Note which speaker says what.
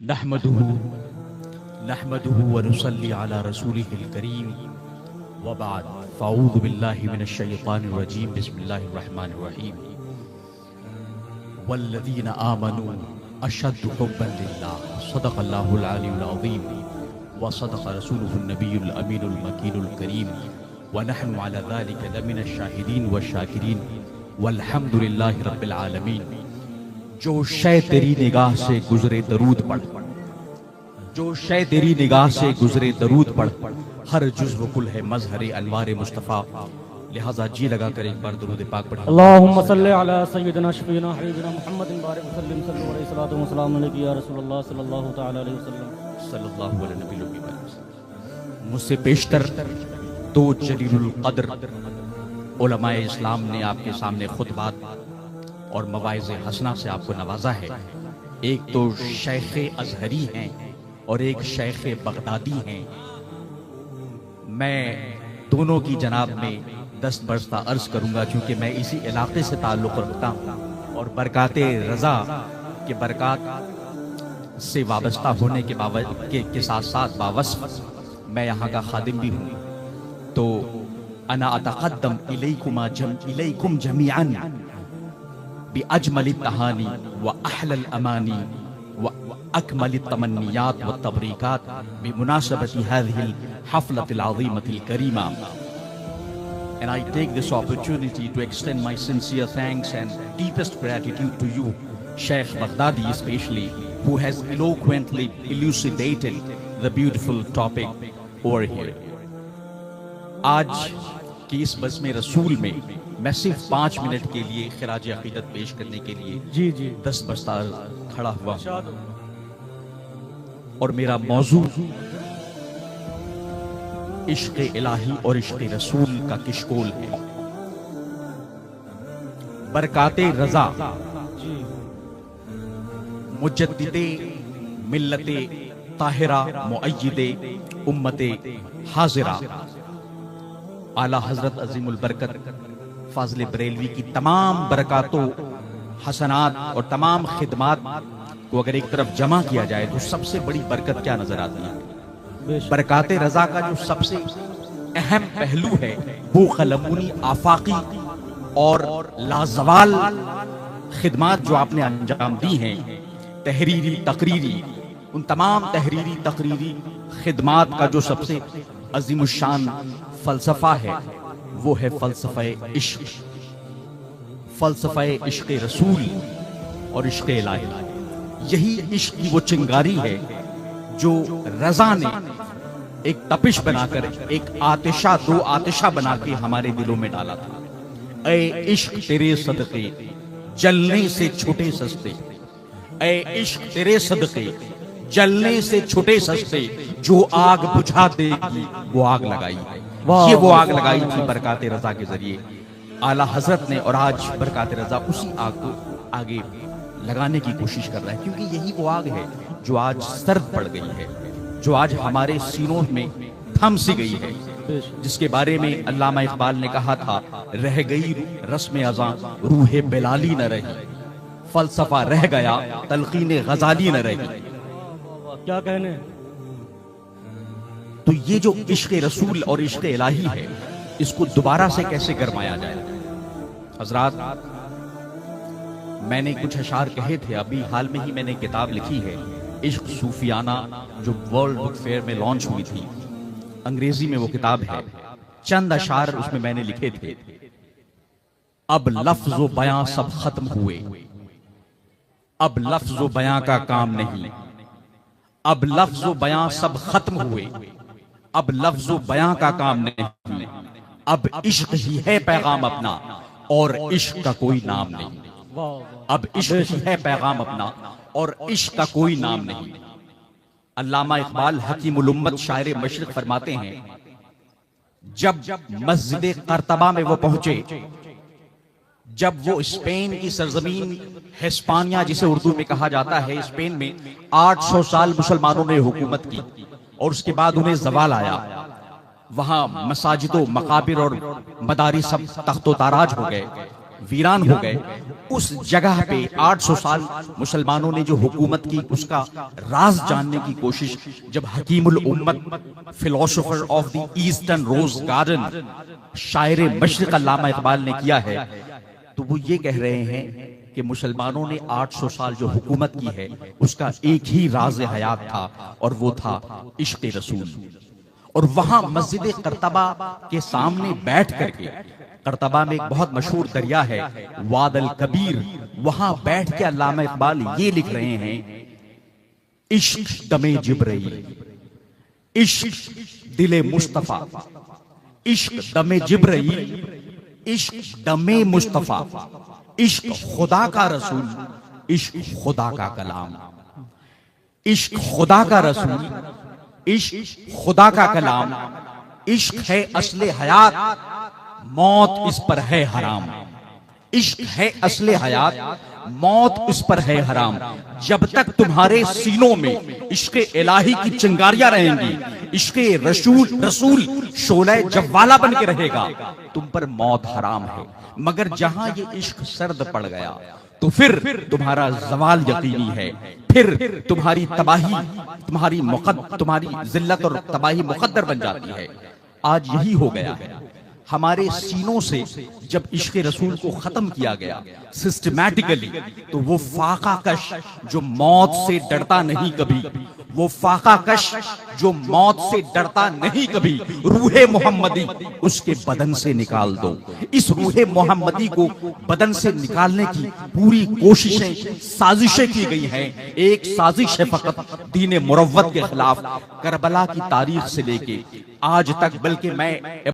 Speaker 1: नहमदुहु व नुसल्ली अला रसूलिहिल करीम व बाद फ़अऊज़ु बिल्लाहि मिनश शैतानिर रजीम बिस्मिल्लाहिर रहमानिर रहीम वल्लज़ीना आमनू अशद्दु हुब्बन लिल्लाह सदक़ल्लाहुल अलीयुल अज़ीम व सदक़ रसूलुहुन नबियुल अमीनुल मकीनुल करीम व नहनु अला ज़ालिका लमिनश शाहिदीन व शाकिरीन वल्हम्दुलिल्लाहि रब्बिल आलमीन। जो शय तेरी निगाह से गुजरे दरूद पढ़, जो शय तेरी निगाह से गुजरे दरूद पढ़, हर जुज़्व कुल है मज़हर अनवार मुस्तफ़ा। लिहाजा जी लगा कर एक बार दरूद पाक पढ़ें।
Speaker 2: अल्लाहुम्मा सल्ली अला सय्यिदिना शफ़ीना हबीबिना मुहम्मदिन बारिक वसल्लिम सल्लल्लाहु अलैहि सलातो व सलाम अलैहि या रसूलल्लाह सल्लल्लाहु तआला अलैहि वसल्लम
Speaker 1: सल्लल्लाहु अलैहि नबी मुझसे पेशतर दो जलीलुल क़द्र उलमाए इस्लाम ने आपके सामने खुतबात और मवाइज़ हसना से आपको नवाजा है। एक तो शेख अजहरी हैं और एक शेख बगदादी हैं। मैं दोनों की जनाब में दस्त बरसता अर्ज करूंगा क्योंकि मैं इसी इलाके से ताल्लुक़ रखता हूँ और बरकाते रज़ा के बरकात से वाबस्ता होने के साथ साथ बावस्फ़ मैं यहाँ का खादिम भी हूँ। तो अना अतक़द्दम इलैकुम जमीअन बि अजमलित तहानी व अहलल अमानी व अकमलित तमन्नियात व तबरीकात बि मुनासबति हाज़िहिल हफ़लतिल अज़ीमतिल करीमा। And I take this opportunity to extend my sincere thanks and deepest gratitude to you, Sheikh Baghdadi especially, who has eloquently elucidated the beautiful topic over here. आज की इस बज़्म रसूल में मैं सिर्फ 5 मिनट के लिए खिराज अक़ीदत पेश करने के लिए
Speaker 2: जी
Speaker 1: दस्त बस्ता खड़ा हुआ और मेरा मौजू इश्क़ इलाही और इश्क़ रसूल का किशकोल है। बरकाते रज़ा मुजद्दिदे मिल्लते ताहिरा मुअय्यिदे उम्मते हाज़िरा आला हज़रत अज़ीमुल बरकत फ़ाज़िल बरेलवी की तमाम बरकातों हसनात और तमाम खिदमात को अगर एक तरफ जमा किया जाए तो सबसे बड़ी बरकत क्या नजर आती है? बरकाते रज़ा का जो सबसे अहम पहलू है वो क़लमूनी आफाकी और लाजवाल खिदमात जो आपने अंजाम दी हैं, तहरीरी तकरीरी, उन तमाम तहरीरी तकरीरी खिदमात का जो सबसे अज़ीमुश्शान फ़लसफ़ा है वो है फ़लसफ़े इश्क़, फ़लसफ़े इश्क़ रसूल और इश्क़ इलाही। यही इश्क़ की वो चिंगारी है जो रज़ा ने एक तपिश बनाकर एक आतिशा दो आतिशा बना के हमारे दिलों में डाला था। ऐ इश्क़ तेरे सदक़े जलने से छूटे सस्ते, ऐ इश्क़ तेरे सदक़े जलने से छूटे सस्ते, जो आग बुझा देगी वो आग लगाई है। ये वो आग लगाई थी बरकाते रज़ा के जरिए आला हजरत ने, और आज बरकाते रज़ा उसी आग को आगे लगाने की कोशिश कर रहा है क्योंकि यही वो आग है जो आज सर्द पड़ गई है, जो आज हमारे सीनों में थम सी गई है, जिसके बारे में अल्लामा इकबाल ने कहा था, रह गई रस्म अज़ां रूहे बिलाली न रही, फलसफा रह गया तलकीन गजाली न रही।
Speaker 2: क्या कहने।
Speaker 1: तो ये जो इश्क़ रसूल और इश्क़ इलाही है इसको दोबारा से कैसे गरमाया जाए? हजरात, मैंने कुछ अशार कहे थे, अभी हाल में ही मैंने किताब लिखी है इश्क़ सूफियाना जो वर्ल्ड बुक फेयर में लॉन्च हुई थी, अंग्रेजी में वो किताब है। चंद अशार उसमें मैंने लिखे थे। अब लफ्ज़ व बयां सब खत्म हुए, अब लफ्ज़ व बयां का काम नहीं, अब लफ्ज़ व बयां सब खत्म हुए, अब लफ्ज़ व बयां का काम नहीं, अब इश्क़ ही है पैगाम अपना और इश्क़ का कोई नाम नहीं। अब इश्क़ ही है पैगाम अपना और इश्क़ का कोई नाम नहीं। अल्लामा इकबाल हकीमुल उम्मत शायर मशरिक़ फरमाते हैं, जब मस्जिद कर्तबा में वो पहुंचे, जब वो स्पेन की सरजमीन हिस्पानिया जिसे उर्दू में कहा जाता है, स्पेन में 800 साल मुसलमानों ने हुकूमत की और उसके बाद उन्हें ज़वाल आया, वहां मसाजिदों मकाबिर और मदारी सब तख्तो ताराज हो गए। वीरान हो गए, उस जगह पे 800 साल मुसलमानों ने जो हुकूमत की उसका राज जानने की कोशिश जब हकीमुल उम्मत philosopher of the eastern rose garden शायर मशरिक अल्लामा इकबाल ने किया है, तो वो ये कह रहे हैं कि मुसलमानों ने 800 साल जो हुकूमत की है उसका एक ही राज हयात था और वो था इश्क रसूल। और वहां मस्जिद करतबा के सामने बैठ करके, करतबा में एक बहुत मशहूर दरिया है वादल कबीर, वहां बैठ के अल्लामा इकबाल ये लिख रहे हैं, इश्क दमे जिब्राइल, इश्क दिले मुस्तफा, इश्क दमे जिब्राइल, इश्क दमे मुस्तफा, इश्क खुदा का रसूल, इश्क खुदा का कलाम, इश्क खुदा का रसूल, इश्क खुदा का कलाम, इश्क है असले हयात, मौत इस पर है हराम, इश्क है असले हयात, मौत इस पर है हराम। जब तक तुम्हारे सीनों में इश्क इलाही की चिंगारियां रहेंगी, इश्क रसूल शोले जवाला बन के रहेगा, तुम पर मौत हराम है। मगर जहां ये इश्क सर्द पड़ गया तो फिर तुम्हारा जवाल यकीनी है, फिर तुम्हारी तबाही, तुम्हारी जिल्लत और तबाही मुकद्दर बन जाती है। आज यही हो गया है, हमारे सीनों से जब इश्क रसूल को खत्म किया गया सिस्टमैटिकली, तो वो फाका कश जो मौत से डरता नहीं कभी, वो फाका कश जो मौत से डरता नहीं कभी, रूहे मोहम्मदी उसके बदन से निकाल दो। इस रूहे मोहम्मदी को बदन से निकालने की पूरी कोशिशें, साजिशें की गई हैं। एक साजिश है फकत दीन मुरव्वत के खिलाफ, करबला की तारीख से लेके आज तक, बल्कि मैं